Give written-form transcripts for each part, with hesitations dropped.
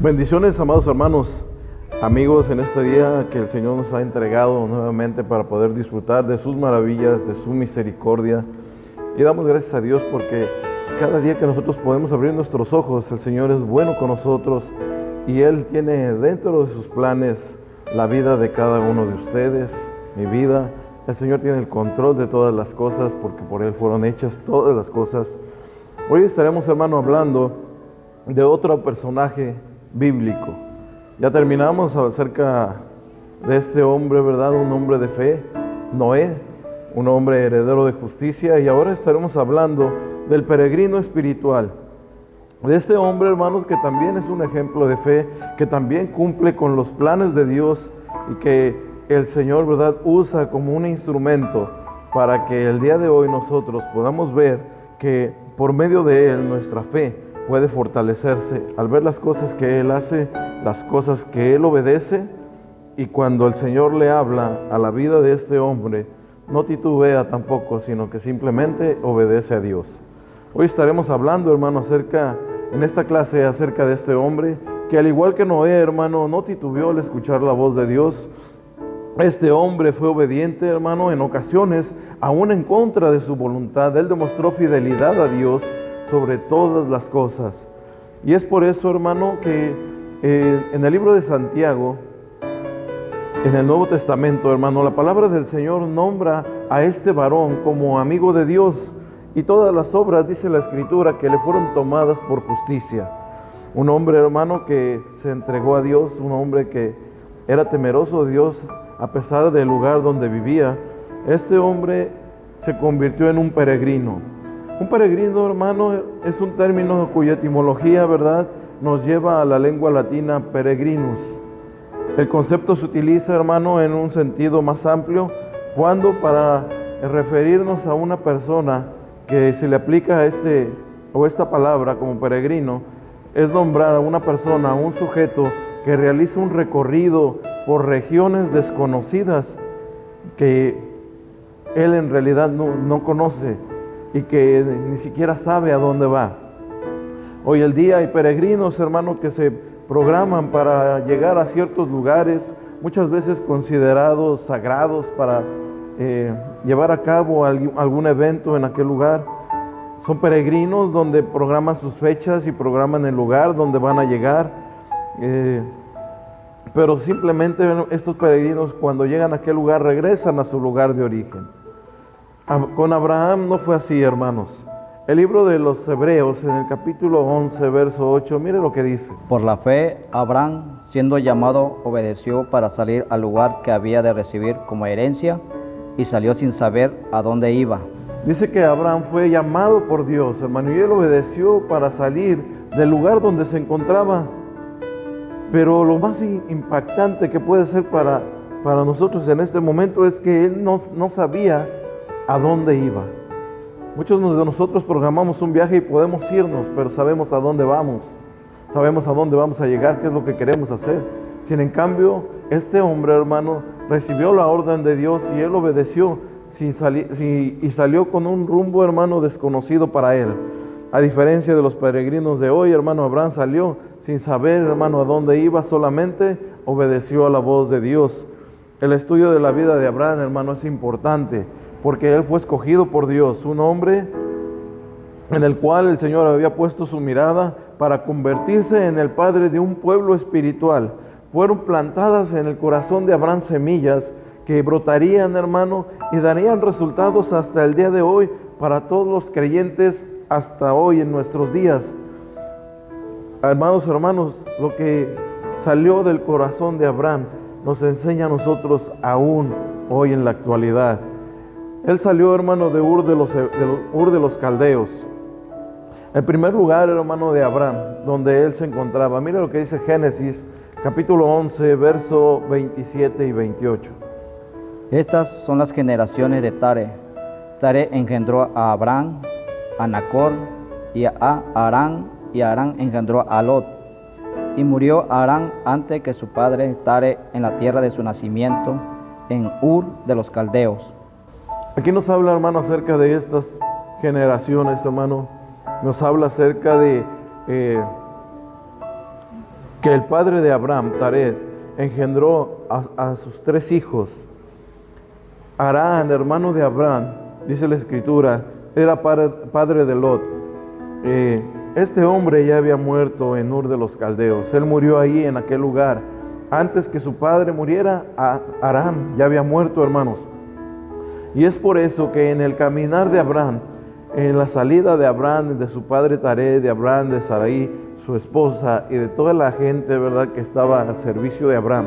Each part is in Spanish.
Bendiciones, amados hermanos, amigos, en este día que el Señor nos ha entregado nuevamente para poder disfrutar de sus maravillas, de su misericordia. Y damos gracias a Dios porque cada día que nosotros podemos abrir nuestros ojos, el Señor es bueno con nosotros y Él tiene dentro de sus planes la vida de cada uno de ustedes, mi vida. El Señor tiene el control de todas las cosas porque por Él fueron hechas todas las cosas. Hoy estaremos, hermano, hablando de otro personaje bíblico. Ya terminamos acerca de este hombre, ¿verdad? Un hombre de fe, Noé, un hombre heredero de justicia, y ahora estaremos hablando del peregrino espiritual, de este hombre, hermanos, que también es un ejemplo de fe, que también cumple con los planes de Dios y que el Señor, ¿verdad?, usa como un instrumento para que el día de hoy nosotros podamos ver que por medio de él nuestra fe puede fortalecerse al ver las cosas que Él hace, las cosas que Él obedece, y cuando el Señor le habla a la vida de este hombre, no titubea tampoco, sino que simplemente obedece a Dios. Hoy estaremos hablando, hermano, en esta clase acerca de este hombre, que al igual que Noé, hermano, no titubeó al escuchar la voz de Dios. Este hombre fue obediente, hermano, en ocasiones, aún en contra de su voluntad. Él demostró fidelidad a Dios sobre todas las cosas. Y es por eso, hermano, que en el libro de Santiago, en el Nuevo Testamento, hermano, la palabra del Señor nombra a este varón como amigo de Dios, y todas las obras, dice la Escritura, que le fueron tomadas por justicia. Un hombre, hermano, que se entregó a Dios, un hombre que era temeroso de Dios a pesar del lugar donde vivía. Este hombre se convirtió en un peregrino. Un peregrino, hermano, es un término cuya etimología, ¿verdad?, nos lleva a la lengua latina peregrinus. El concepto se utiliza, hermano, en un sentido más amplio cuando para referirnos a una persona que se le aplica esta palabra como peregrino, es nombrar a una persona, a un sujeto que realiza un recorrido por regiones desconocidas que él en realidad no conoce y que ni siquiera sabe a dónde va. Hoy el día hay peregrinos, hermanos, que se programan para llegar a ciertos lugares, muchas veces considerados sagrados, para llevar a cabo algún evento en aquel lugar. Son peregrinos donde programan sus fechas y programan el lugar donde van a llegar. Pero simplemente estos peregrinos, cuando llegan a aquel lugar, regresan a su lugar de origen. Con Abraham no fue así, hermanos. El libro de los Hebreos, en el capítulo 11, verso 8, mire lo que dice. Por la fe, Abraham, siendo llamado, obedeció para salir al lugar que había de recibir como herencia, y salió sin saber a dónde iba. Dice que Abraham fue llamado por Dios, hermano, y él obedeció para salir del lugar donde se encontraba. Pero lo más impactante que puede ser para nosotros en este momento es que él no sabía a dónde iba. Muchos de nosotros programamos un viaje y podemos irnos, pero sabemos a dónde vamos. Sabemos a dónde vamos a llegar, qué es lo que queremos hacer. Sin en cambio, este hombre, hermano, recibió la orden de Dios y él obedeció y salió con un rumbo, hermano, desconocido para él. A diferencia de los peregrinos de hoy, hermano, Abraham salió sin saber, hermano, a dónde iba, solamente obedeció a la voz de Dios. El estudio de la vida de Abraham, hermano, es importante, porque él fue escogido por Dios, un hombre en el cual el Señor había puesto su mirada para convertirse en el padre de un pueblo espiritual. Fueron plantadas en el corazón de Abraham semillas que brotarían, hermano, y darían resultados hasta el día de hoy para todos los creyentes hasta hoy en nuestros días. Amados hermanos, lo que salió del corazón de Abraham nos enseña a nosotros aún hoy en la actualidad. Él salió, hermano, de Ur de los Caldeos. El primer lugar, hermano, de Abraham, donde él se encontraba. Mira lo que dice Génesis, capítulo 11, verso 27 y 28. Estas son las generaciones de Tare. Tare engendró a Abraham, a Nacor y a Harán, y Harán engendró a Lot. Y murió Harán antes que su padre Tare en la tierra de su nacimiento, en Ur de los Caldeos. Aquí nos habla, hermano, acerca de estas generaciones, hermano. Nos habla acerca de que el padre de Abraham, Tared, engendró a sus 3 hijos. Arán, hermano de Abraham, dice la Escritura, era padre de Lot. Este hombre ya había muerto en Ur de los Caldeos. Él murió ahí en aquel lugar. Antes que su padre muriera, Arán ya había muerto, hermanos. Y es por eso que en el caminar de Abraham, en la salida de Abraham, de su padre Tared, de Abraham, de Sarai, su esposa, y de toda la gente, ¿verdad?, que estaba al servicio de Abraham,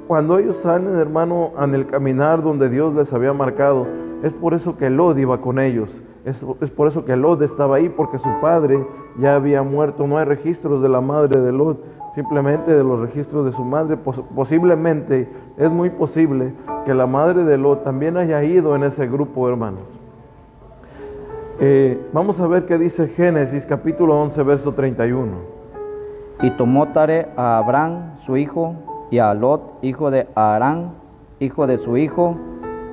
cuando ellos salen, hermano, en el caminar donde Dios les había marcado, es por eso que Lot iba con ellos. Es por eso que Lot estaba ahí, porque su padre ya había muerto. No hay registros de la madre de Lot, simplemente de los registros de su madre. Posiblemente, es muy posible que la madre de Lot también haya ido en ese grupo, hermanos. Vamos a ver qué dice Génesis capítulo 11, verso 31. Y tomó Tare a Abraham, su hijo, y a Lot, hijo de Arán, hijo de su hijo,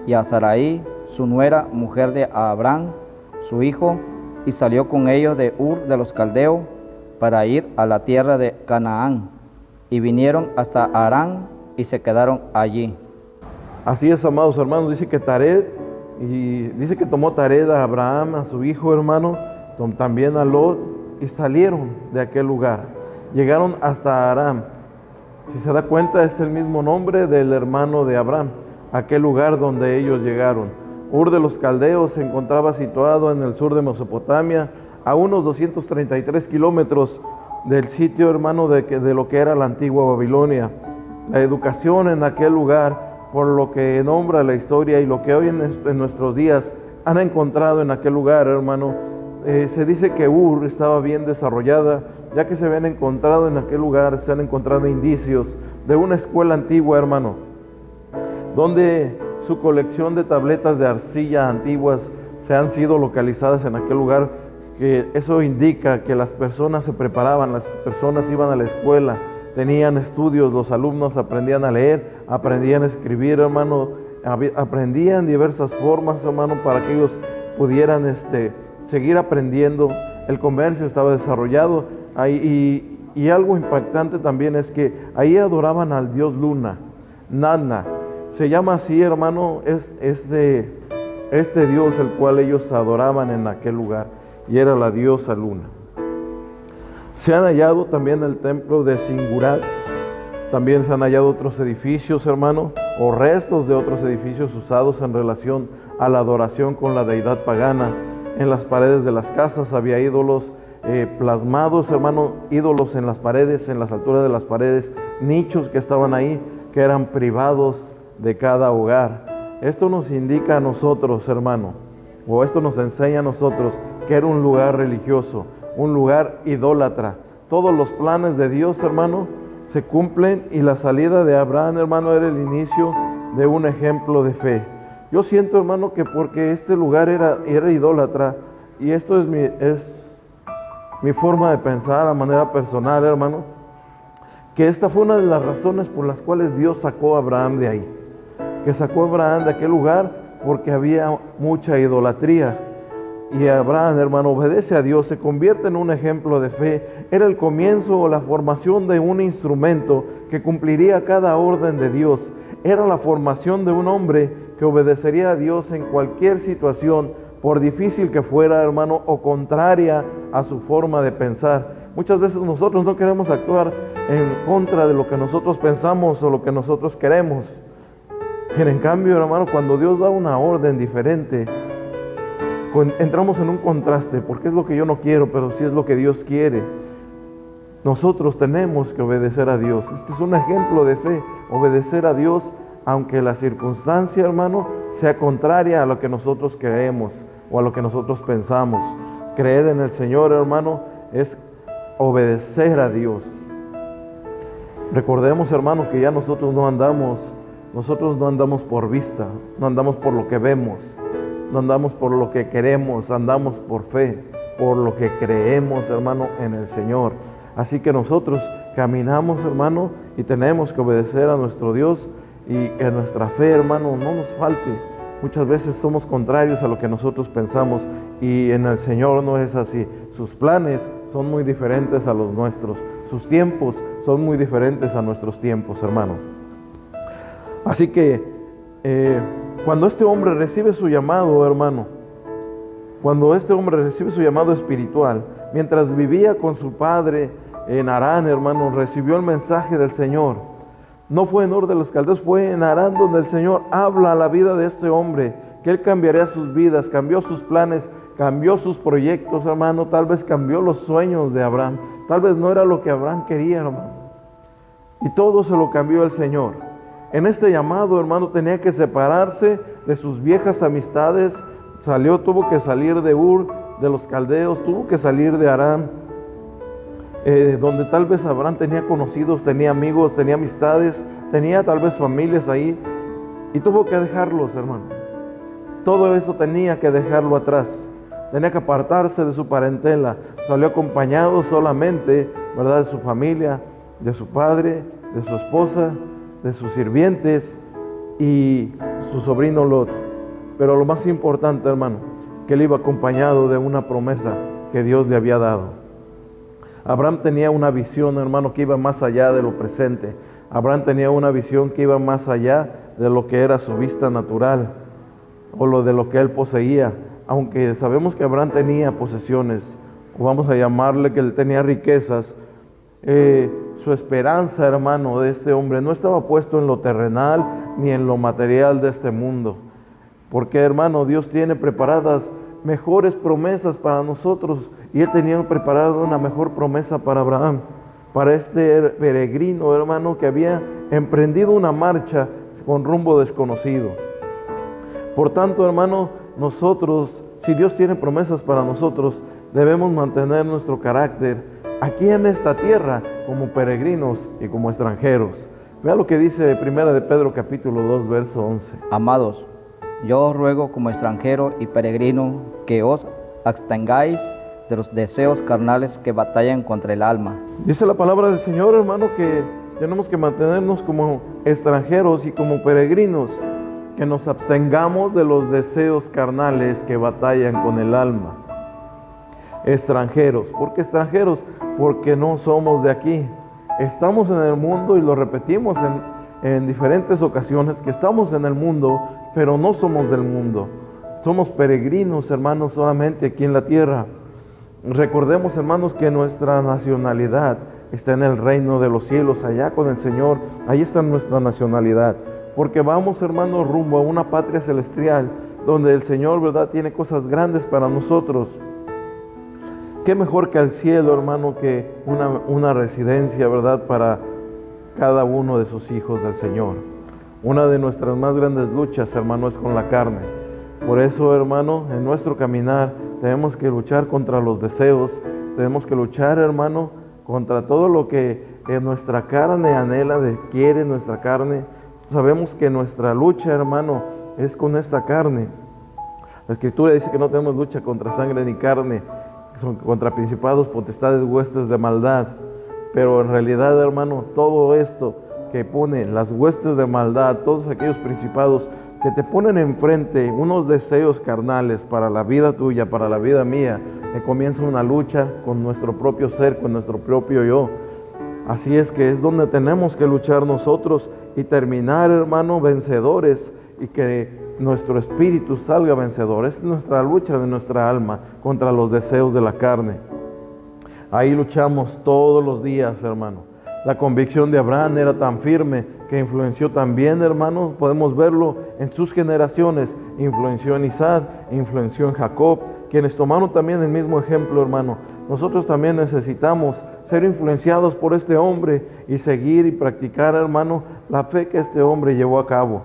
y a Sarai, su nuera, mujer de Abraham, su hijo, y salió con ellos de Ur de los Caldeos para ir a la tierra de Canaán. Y vinieron hasta Arán y se quedaron allí. Así es, amados hermanos, dice que Tared, y dice que tomó Tared a Abraham, a su hijo, hermano, también a Lot, y salieron de aquel lugar. Llegaron hasta Aram. Si se da cuenta, es el mismo nombre del hermano de Abraham, aquel lugar donde ellos llegaron. Ur de los Caldeos se encontraba situado en el sur de Mesopotamia, a unos 233 kilómetros del sitio, hermano, de lo que era la antigua Babilonia. La educación en aquel lugar, por lo que nombra la historia y lo que hoy en nuestros días han encontrado en aquel lugar, hermano, se dice que Ur estaba bien desarrollada, ya que se habían encontrado en aquel lugar, se han encontrado indicios de una escuela antigua, hermano, donde su colección de tabletas de arcilla antiguas se han sido localizadas en aquel lugar, que eso indica que las personas se preparaban, las personas iban a la escuela, tenían estudios, los alumnos aprendían a leer, aprendían a escribir, hermano, aprendían diversas formas, hermano, para que ellos pudieran seguir aprendiendo. El comercio estaba desarrollado ahí, y algo impactante también es que ahí adoraban al dios Luna, Nanna. Se llama así, hermano, es este dios el cual ellos adoraban en aquel lugar, y era la diosa Luna. Se han hallado también el templo de Singurat, también se han hallado otros edificios, hermano, o restos de otros edificios usados en relación a la adoración con la deidad pagana. En las paredes de las casas había ídolos plasmados, hermano, ídolos en las paredes, en las alturas de las paredes, nichos que estaban ahí, que eran privados de cada hogar. Esto nos indica a nosotros, hermano, o esto nos enseña a nosotros que era un lugar religioso, un lugar idólatra. Todos los planes de Dios, hermano, se cumplen, y la salida de Abraham, hermano, era el inicio de un ejemplo de fe. Yo siento, hermano, que porque este lugar era idólatra, y esto es mi forma de pensar a manera personal, hermano, que esta fue una de las razones por las cuales Dios sacó a Abraham de ahí, que sacó a Abraham de aquel lugar porque había mucha idolatría. Y Abraham, hermano, obedece a Dios, se convierte en un ejemplo de fe. Era el comienzo o la formación de un instrumento que cumpliría cada orden de Dios. Era la formación de un hombre que obedecería a Dios en cualquier situación, por difícil que fuera, hermano, o contraria a su forma de pensar. Muchas veces nosotros no queremos actuar en contra de lo que nosotros pensamos o lo que nosotros queremos. En cambio, hermano, cuando Dios da una orden diferente, entramos en un contraste, porque es lo que yo no quiero, pero sí es lo que Dios quiere. Nosotros tenemos que obedecer a Dios. Este es un ejemplo de fe, obedecer a Dios, aunque la circunstancia, hermano, sea contraria a lo que nosotros creemos o a lo que nosotros pensamos. Creer en el Señor, hermano, es obedecer a Dios. Recordemos, hermano, que ya nosotros no andamos por vista, no andamos por lo que vemos, no andamos por lo que queremos, andamos por fe, por lo que creemos, hermano, en el Señor. Así que nosotros caminamos, hermano, y tenemos que obedecer a nuestro Dios, y que nuestra fe, hermano, no nos falte. Muchas veces somos contrarios a lo que nosotros pensamos, y en el Señor no es así. Sus planes son muy diferentes a los nuestros. Sus tiempos son muy diferentes a nuestros tiempos, hermano. Así que cuando este hombre recibe su llamado, hermano, cuando este hombre recibe su llamado espiritual, mientras vivía con su padre en Harán, hermano, recibió el mensaje del Señor. No fue en Ur de los Caldeos, fue en Harán donde el Señor habla a la vida de este hombre, que Él cambiaría sus vidas, cambió sus planes, cambió sus proyectos, hermano, tal vez cambió los sueños de Abraham, tal vez no era lo que Abraham quería, hermano. Y todo se lo cambió el Señor. En este llamado, hermano, tenía que separarse de sus viejas amistades, tuvo que salir de Ur de los Caldeos, tuvo que salir de Harán, donde tal vez Abraham tenía conocidos, tenía amigos, tenía amistades, tenía tal vez familias ahí, y tuvo que dejarlos, hermano. Todo eso tenía que dejarlo atrás, tenía que apartarse de su parentela. Salió acompañado solamente, ¿verdad?, de su familia, de su padre, de su esposa, de sus sirvientes y su sobrino Lot. Pero lo más importante, hermano, que él iba acompañado de una promesa que Dios le había dado. Abraham tenía una visión, hermano, que iba más allá de lo presente. Abraham tenía una visión que iba más allá de lo que era su vista natural o de lo que él poseía. Aunque sabemos que Abraham tenía posesiones, o vamos a llamarle que él tenía riquezas, su esperanza, hermano, de este hombre no estaba puesto en lo terrenal ni en lo material de este mundo. Porque, hermano, Dios tiene preparadas mejores promesas para nosotros, y Él tenía preparado una mejor promesa para Abraham, para este peregrino, hermano, que había emprendido una marcha con rumbo desconocido. Por tanto, hermano, nosotros, si Dios tiene promesas para nosotros, debemos mantener nuestro carácter aquí en esta tierra como peregrinos y como extranjeros. Vea lo que dice 1 de Pedro capítulo 2, verso 11. Amados, yo os ruego como extranjero y peregrino que os abstengáis de los deseos carnales que batallan contra el alma. Dice la palabra del Señor, hermano, que tenemos que mantenernos como extranjeros y como peregrinos, que nos abstengamos de los deseos carnales que batallan con el alma. Extranjeros. ¿Por qué extranjeros? Porque no somos de aquí. Estamos en el mundo, y lo repetimos en diferentes ocasiones, que estamos en el mundo, pero no somos del mundo. Somos peregrinos, hermanos, solamente aquí en la tierra. Recordemos, hermanos, que nuestra nacionalidad está en el reino de los cielos, allá con el Señor. Ahí está nuestra nacionalidad. Porque vamos, hermanos, rumbo a una patria celestial, donde el Señor, ¿verdad?, tiene cosas grandes para nosotros. Qué mejor que al cielo, hermano, que una residencia, ¿verdad?, para cada uno de sus hijos del Señor. Una de nuestras más grandes luchas, hermano, es con la carne. Por eso, hermano, en nuestro caminar tenemos que luchar contra los deseos, tenemos que luchar, hermano, contra todo lo que nuestra carne anhela, quiere nuestra carne. Sabemos que nuestra lucha, hermano, es con esta carne. La Escritura dice que no tenemos lucha contra sangre ni carne, contra principados, potestades, huestes de maldad. Pero en realidad, hermano, todo esto que ponen las huestes de maldad, todos aquellos principados que te ponen enfrente unos deseos carnales para la vida tuya, para la vida mía, que comienza una lucha con nuestro propio ser, con nuestro propio yo. Así es que es donde tenemos que luchar nosotros y terminar, hermano, vencedores, y que nuestro espíritu salga vencedor. Es nuestra lucha de nuestra alma contra los deseos de la carne. Ahí luchamos todos los días, hermano. La convicción de Abraham era tan firme que influenció también, hermano, podemos verlo en sus generaciones. Influenció en Isaac, influenció en Jacob, quienes tomaron también el mismo ejemplo, hermano. Nosotros también necesitamos ser influenciados por este hombre y seguir y practicar, hermano, la fe que este hombre llevó a cabo.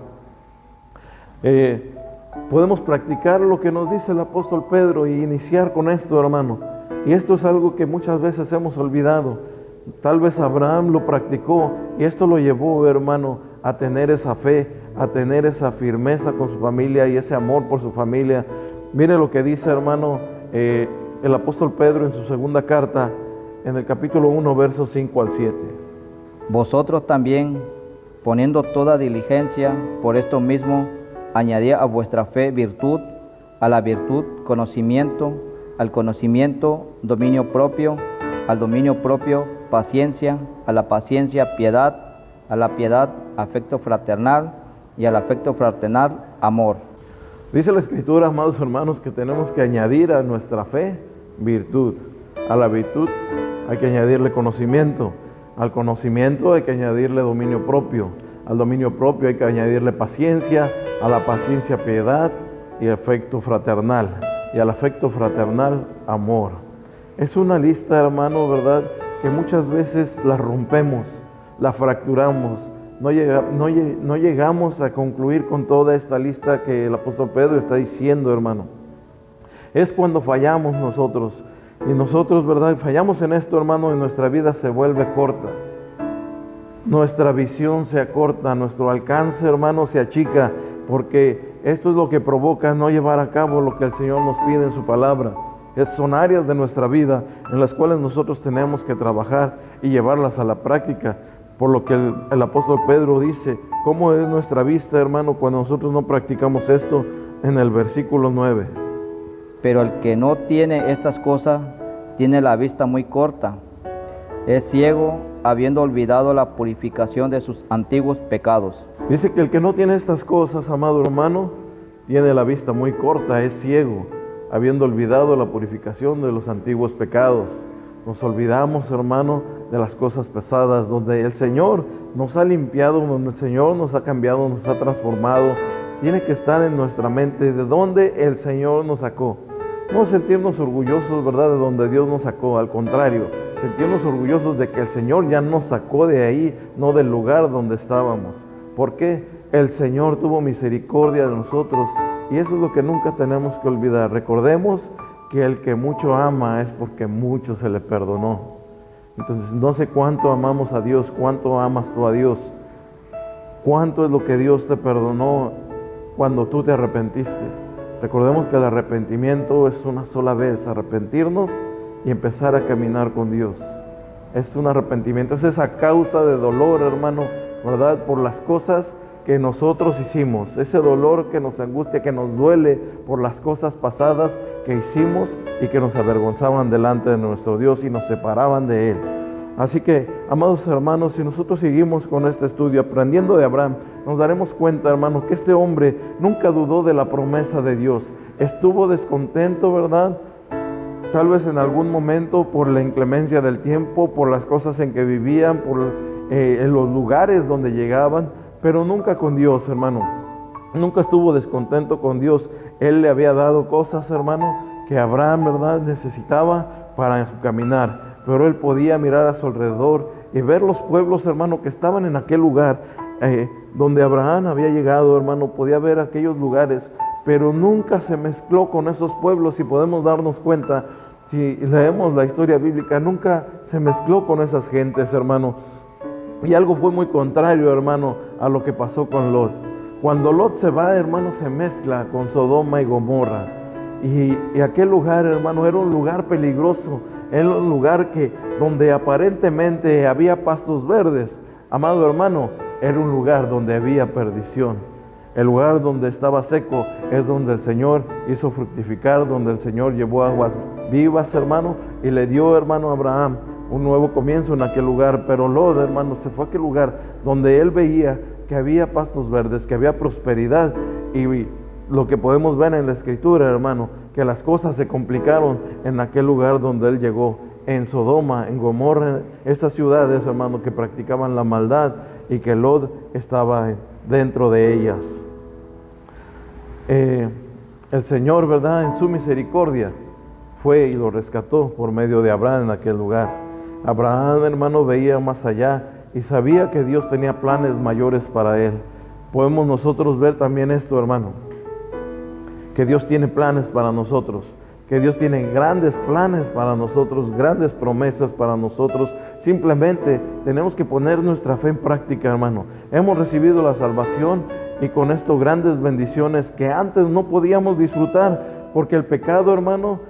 Podemos practicar lo que nos dice el apóstol Pedro y iniciar con esto, hermano. Y esto es algo que muchas veces hemos olvidado. Tal vez Abraham lo practicó y esto lo llevó, hermano, a tener esa fe, a tener esa firmeza con su familia y ese amor por su familia. Mire lo que dice, hermano, el apóstol Pedro en su segunda carta, en el capítulo 1, versos 5 al 7. Vosotros también, poniendo toda diligencia por esto mismo, añadid a vuestra fe virtud, a la virtud conocimiento, al conocimiento dominio propio, al dominio propio paciencia, a la paciencia piedad, a la piedad afecto fraternal y al afecto fraternal amor. Dice la Escritura, amados hermanos, que tenemos que añadir a nuestra fe virtud. A la virtud hay que añadirle conocimiento. Al conocimiento hay que añadirle dominio propio. Al dominio propio hay que añadirle paciencia. A la paciencia piedad y afecto fraternal. Y al afecto fraternal amor. Es una lista, hermano, ¿verdad?, que muchas veces la rompemos, la fracturamos. No llegamos a concluir con toda esta lista que el apóstol Pedro está diciendo, hermano. Es cuando fallamos nosotros. Y nosotros, ¿verdad?, fallamos en esto, hermano, y nuestra vida se vuelve corta. Nuestra visión se acorta, nuestro alcance, hermano, se achica, porque esto es lo que provoca no llevar a cabo lo que el Señor nos pide en su palabra. Son áreas de nuestra vida en las cuales nosotros tenemos que trabajar y llevarlas a la práctica. Por lo que el apóstol Pedro dice, ¿cómo es nuestra vista, hermano, cuando nosotros no practicamos esto? En el versículo 9. Pero el que no tiene estas cosas tiene la vista muy corta, es ciego, habiendo olvidado la purificación de sus antiguos pecados. Dice que el que no tiene estas cosas, amado hermano, tiene la vista muy corta, es ciego, habiendo olvidado la purificación de los antiguos pecados. Nos olvidamos, hermano, de las cosas pesadas, donde el Señor nos ha limpiado, donde el Señor nos ha cambiado, nos ha transformado. Tiene que estar en nuestra mente de dónde el Señor nos sacó. No sentirnos orgullosos, ¿verdad?, de donde Dios nos sacó. Al contrario, sentirnos orgullosos de que el Señor ya nos sacó de ahí, no del lugar donde estábamos. ¿Por qué? El Señor tuvo misericordia de nosotros, y eso es lo que nunca tenemos que olvidar. Recordemos que el que mucho ama es porque mucho se le perdonó. Entonces, no sé cuánto amamos a Dios, cuánto amas tú a Dios, cuánto es lo que Dios te perdonó cuando tú te arrepentiste. Recordemos que el arrepentimiento es una sola vez, arrepentirnos y empezar a caminar con Dios. Es un arrepentimiento, es esa causa de dolor, hermano, ¿verdad?, por las cosas que nosotros hicimos, ese dolor que nos angustia, que nos duele por las cosas pasadas que hicimos y que nos avergonzaban delante de nuestro Dios y nos separaban de Él. Así que, amados hermanos, si nosotros seguimos con este estudio, aprendiendo de Abraham, nos daremos cuenta, hermanos, que este hombre nunca dudó de la promesa de Dios. Estuvo descontento, ¿verdad?, tal vez en algún momento por la inclemencia del tiempo, por las cosas en que vivían, en los lugares donde llegaban, pero nunca con Dios, hermano. Nunca estuvo descontento con Dios. Él le había dado cosas, hermano, que Abraham, ¿verdad?, necesitaba para su caminar. Pero él podía mirar a su alrededor y ver los pueblos, hermano, que estaban en aquel lugar donde Abraham había llegado, hermano. Podía ver aquellos lugares, pero nunca se mezcló con esos pueblos. Y podemos darnos cuenta, si leemos la historia bíblica, nunca se mezcló con esas gentes, hermano. Y algo fue muy contrario, hermano, a lo que pasó con Lot. Cuando Lot se va, hermano, se mezcla con Sodoma y Gomorra. Y aquel lugar, hermano, era un lugar peligroso. Era un lugar donde aparentemente había pastos verdes. Amado hermano, era un lugar donde había perdición. El lugar donde estaba seco es donde el Señor hizo fructificar, donde el Señor llevó aguas vivas, hermano, y le dio, hermano, a Abraham un nuevo comienzo en aquel lugar. Pero Lot, hermano, se fue a aquel lugar donde él veía que había pastos verdes, que había prosperidad. Y lo que podemos ver en la Escritura, hermano, que las cosas se complicaron en aquel lugar donde él llegó, en Sodoma, en Gomorra, esas ciudades, hermano, que practicaban la maldad y que Lot estaba dentro de ellas. El Señor, ¿verdad?, en su misericordia fue y lo rescató por medio de Abraham en aquel lugar. Abraham, hermano, veía más allá y sabía que Dios tenía planes mayores para él. Podemos nosotros ver también esto, hermano, que Dios tiene planes para nosotros, que Dios tiene grandes planes para nosotros, grandes promesas para nosotros. Simplemente tenemos que poner nuestra fe en práctica, hermano. Hemos recibido la salvación y con esto grandes bendiciones que antes no podíamos disfrutar, porque el pecado, hermano,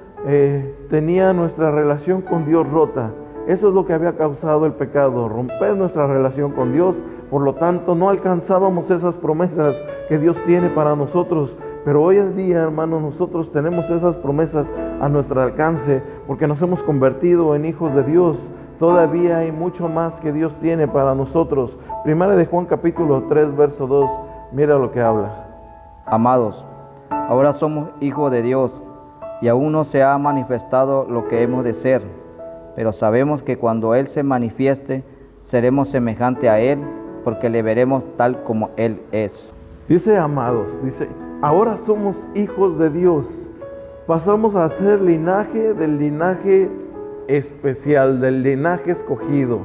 tenía nuestra relación con Dios rota. Eso es lo que había causado el pecado, romper nuestra relación con Dios. Por lo tanto, no alcanzábamos esas promesas que Dios tiene para nosotros. Pero hoy en día, hermano, nosotros tenemos esas promesas a nuestro alcance porque nos hemos convertido en hijos de Dios. todavía hay mucho más que Dios tiene para nosotros. Primera de Juan capítulo 3, verso 2, mira lo que habla. Amados, ahora somos hijos de Dios, y aún no se ha manifestado lo que hemos de ser, pero sabemos que cuando Él se manifieste, seremos semejantes a Él, porque le veremos tal como Él es. Dice amados, dice, ahora somos hijos de Dios. Pasamos a ser linaje del linaje especial, del linaje escogido.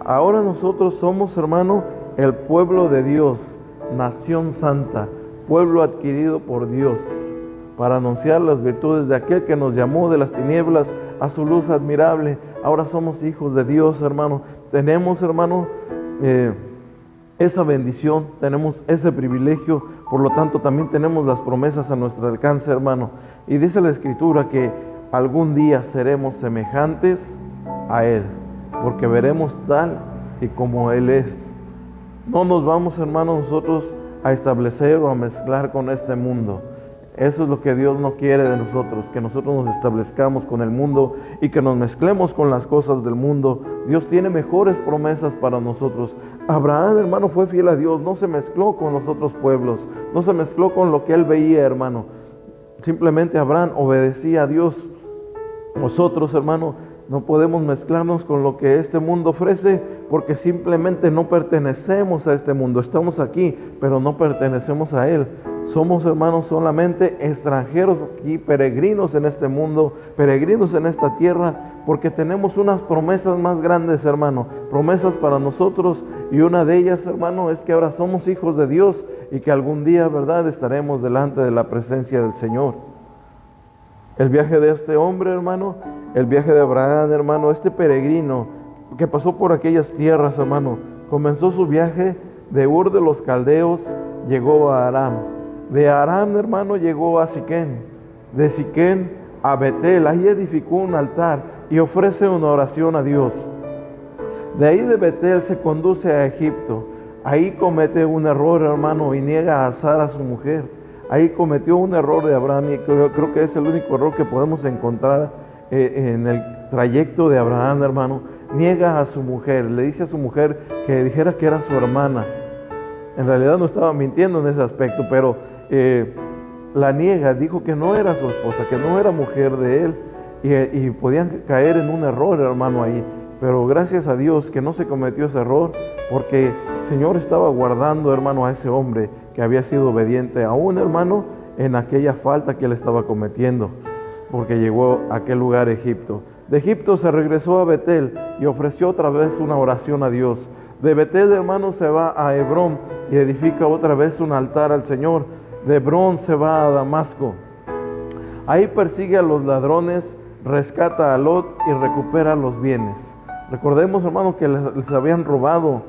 Ahora nosotros somos, hermano, el pueblo de Dios, nación santa, pueblo adquirido por Dios, para anunciar las virtudes de aquel que nos llamó de las tinieblas a su luz admirable. Ahora somos hijos de Dios, hermano. Tenemos, hermano, esa bendición, tenemos ese privilegio, por lo tanto también tenemos las promesas a nuestro alcance, hermano. Y dice la Escritura que algún día seremos semejantes a Él, porque veremos tal y como Él es. No nos vamos, hermano, nosotros a establecer o a mezclar con este mundo. Eso es lo que Dios no quiere de nosotros, que nosotros nos establezcamos con el mundo y que nos mezclemos con las cosas del mundo. Dios tiene mejores promesas para nosotros. Abraham, hermano, fue fiel a Dios, no se mezcló con los otros pueblos, no se mezcló con lo que él veía, hermano. Simplemente Abraham obedecía a Dios. Nosotros, hermano, no podemos mezclarnos con lo que este mundo ofrece, porque simplemente no pertenecemos a este mundo. Estamos aquí, pero no pertenecemos a él. Somos, hermanos, solamente extranjeros aquí, peregrinos en este mundo, peregrinos en esta tierra, porque tenemos unas promesas más grandes, hermano, promesas para nosotros, y una de ellas, hermano, es que ahora somos hijos de Dios y que algún día, ¿verdad?, estaremos delante de la presencia del Señor. El viaje de este hombre, hermano, el viaje de Abraham, hermano, este peregrino que pasó por aquellas tierras, hermano, comenzó su viaje de Ur de los Caldeos, llegó a Aram. De Aram, hermano, llegó a Siquén. De Siquén a Betel. Ahí edificó un altar y ofrece una oración a Dios. De ahí de Betel se conduce a Egipto. Ahí comete un error, hermano, y niega a Sara, su mujer. Ahí cometió un error de Abraham, y creo que es el único error que podemos encontrar en el trayecto de Abraham, hermano. Niega a su mujer, le dice a su mujer que dijera que era su hermana. En realidad no estaba mintiendo en ese aspecto, pero la niega, dijo que no era su esposa, que no era mujer de él, y podían caer en un error, hermano, ahí. Pero gracias a Dios que no se cometió ese error, porque el Señor estaba guardando, hermano, a ese hombre que había sido obediente aún, hermano, en aquella falta que él estaba cometiendo, porque llegó a aquel lugar, Egipto. De Egipto se regresó a Betel y ofreció otra vez una oración a Dios. De Betel, hermano, se va a Hebrón y edifica otra vez un altar al Señor. De Hebrón se va a Damasco. Ahí persigue a los ladrones, rescata a Lot y recupera los bienes. Recordemos, hermano, que les habían robado.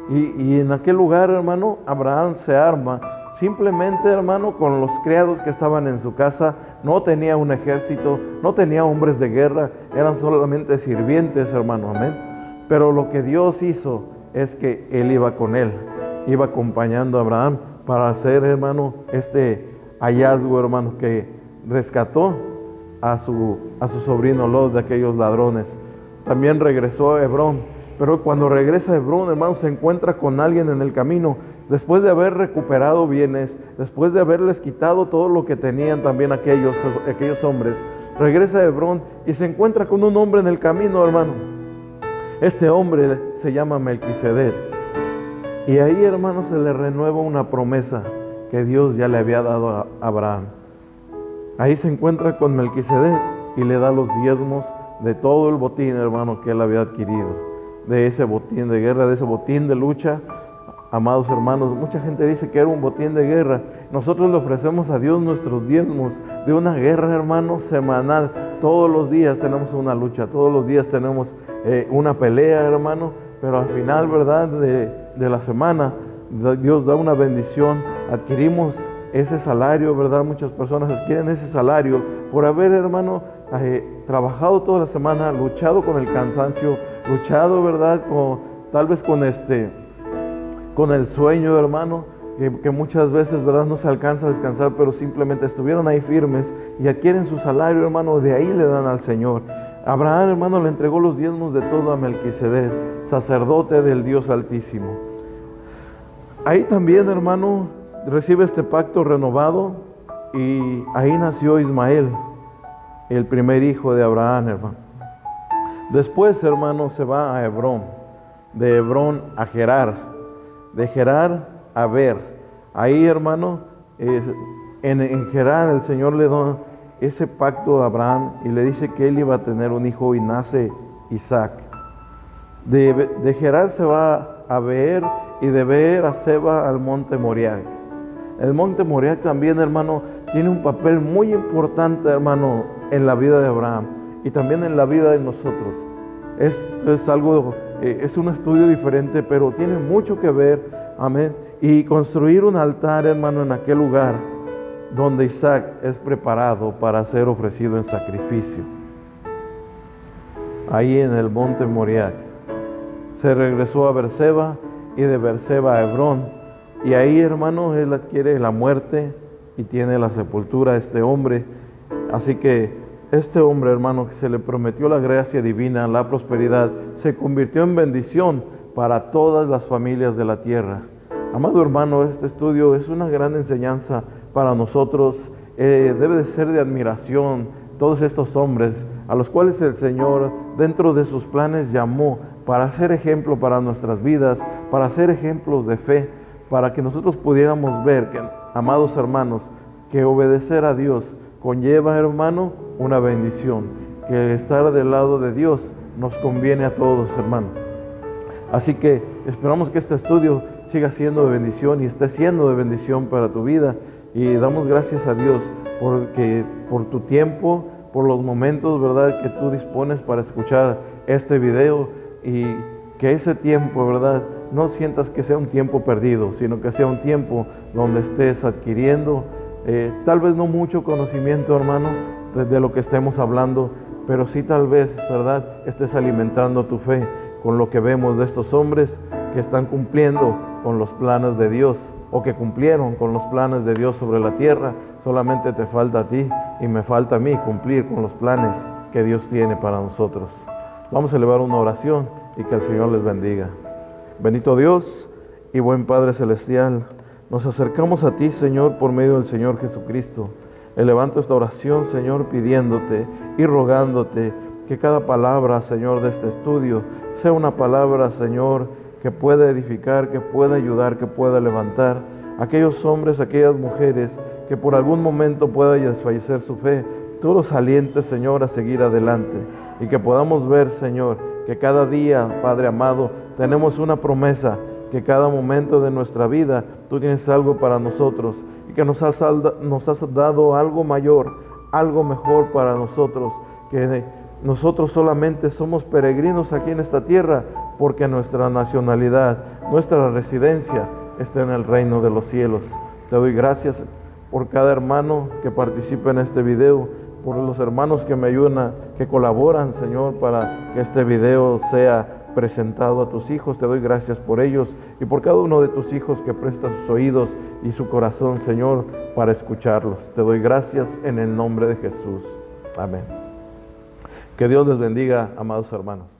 Y en aquel lugar, hermano, Abraham se arma. Simplemente, hermano, con los criados que estaban en su casa. No tenía un ejército, no tenía hombres de guerra. Eran solamente sirvientes, hermano, amén. Pero lo que Dios hizo es que Él iba con él. Iba acompañando a Abraham para hacer, hermano, este hallazgo, hermano, que rescató a su sobrino Lot de aquellos ladrones. También regresó a Hebrón, pero cuando regresa a Hebrón, hermano, se encuentra con alguien en el camino, después de haber recuperado bienes, después de haberles quitado todo lo que tenían también aquellos hombres. Regresa a Hebrón y se encuentra con un hombre en el camino, hermano. Este hombre se llama Melquisedec. Y ahí, hermano, se le renueva una promesa que Dios ya le había dado a Abraham. Ahí se encuentra con Melquisedec y le da los diezmos de todo el botín, hermano, que él había adquirido. De ese botín de guerra, de ese botín de lucha. Amados hermanos, mucha gente dice que era un botín de guerra. Nosotros le ofrecemos a Dios nuestros diezmos de una guerra, hermano, semanal. Todos los días tenemos una lucha, todos los días tenemos una pelea, hermano. Pero al final, ¿verdad?, de la semana, Dios da una bendición. Adquirimos ese salario, ¿verdad? Muchas personas adquieren ese salario por haber, hermano, trabajado toda la semana, luchado con el cansancio, luchado, ¿verdad?, tal vez con el sueño, hermano, que muchas veces, ¿verdad?, no se alcanza a descansar, pero simplemente estuvieron ahí firmes y adquieren su salario, hermano, de ahí le dan al Señor. Abraham, hermano, le entregó los diezmos de todo a Melquisedec, sacerdote del Dios Altísimo. Ahí también, hermano, recibe este pacto renovado y ahí nació Ismael, el primer hijo de Abraham, hermano. Después, hermano, se va a Hebrón, de Hebrón a Gerar, de Gerar a Ver. Ahí, hermano, en Gerar el Señor le da ese pacto a Abraham y le dice que él iba a tener un hijo y nace Isaac. De Gerar se va a Beer y de Beer se va al monte Moriah. El monte Moriah también, hermano, tiene un papel muy importante, hermano, en la vida de Abraham y también en la vida de nosotros. Esto es algo, es un estudio diferente, pero tiene mucho que ver, amén. Y construir un altar, hermano, en aquel lugar donde Isaac es preparado para ser ofrecido en sacrificio. Ahí en el monte Moriah. Se regresó a Berseba y de Berseba a Hebrón. Y ahí, hermano, él adquiere la muerte y tiene la sepultura este hombre. Así que este hombre, hermano, que se le prometió la gracia divina, la prosperidad, se convirtió en bendición para todas las familias de la tierra. Amado hermano, este estudio es una gran enseñanza para nosotros. Debe de ser de admiración todos estos hombres a los cuales el Señor dentro de sus planes llamó para ser ejemplo para nuestras vidas, para ser ejemplos de fe, para que nosotros pudiéramos ver que, amados hermanos, que obedecer a Dios conlleva, hermano, una bendición, que estar del lado de Dios nos conviene a todos, hermano. Así que esperamos que este estudio siga siendo de bendición y esté siendo de bendición para tu vida, y damos gracias a Dios por tu tiempo, por los momentos, ¿verdad?, que tú dispones para escuchar este video, y que ese tiempo, ¿verdad?, no sientas que sea un tiempo perdido, sino que sea un tiempo donde estés adquiriendo tal vez no mucho conocimiento, hermano, de lo que estemos hablando, pero sí tal vez, ¿verdad?, estés alimentando tu fe con lo que vemos de estos hombres que están cumpliendo con los planes de Dios, o que cumplieron con los planes de Dios sobre la tierra. Solamente te falta a ti y me falta a mí cumplir con los planes que Dios tiene para nosotros. Vamos a elevar una oración y que el Señor les bendiga. Bendito Dios y buen Padre Celestial, nos acercamos a ti, Señor, por medio del Señor Jesucristo. Levanto esta oración, Señor, pidiéndote y rogándote que cada palabra, Señor, de este estudio sea una palabra, Señor, que pueda edificar, que pueda ayudar, que pueda levantar a aquellos hombres, a aquellas mujeres que por algún momento pueda desfallecer su fe. Tú los alientes, Señor, a seguir adelante, y que podamos ver, Señor, que cada día, Padre amado, tenemos una promesa, que cada momento de nuestra vida tú tienes algo para nosotros, y que nos has dado algo mayor, algo mejor para nosotros, que nosotros solamente somos peregrinos aquí en esta tierra, porque nuestra nacionalidad, nuestra residencia está en el reino de los cielos. Te doy gracias por cada hermano que participa en este video, por los hermanos que me ayudan, que colaboran, Señor, para que este video sea presentado a tus hijos. Te doy gracias por ellos y por cada uno de tus hijos que presta sus oídos y su corazón, Señor, para escucharlos. Te doy gracias en el nombre de Jesús. Amén. Que Dios les bendiga, amados hermanos.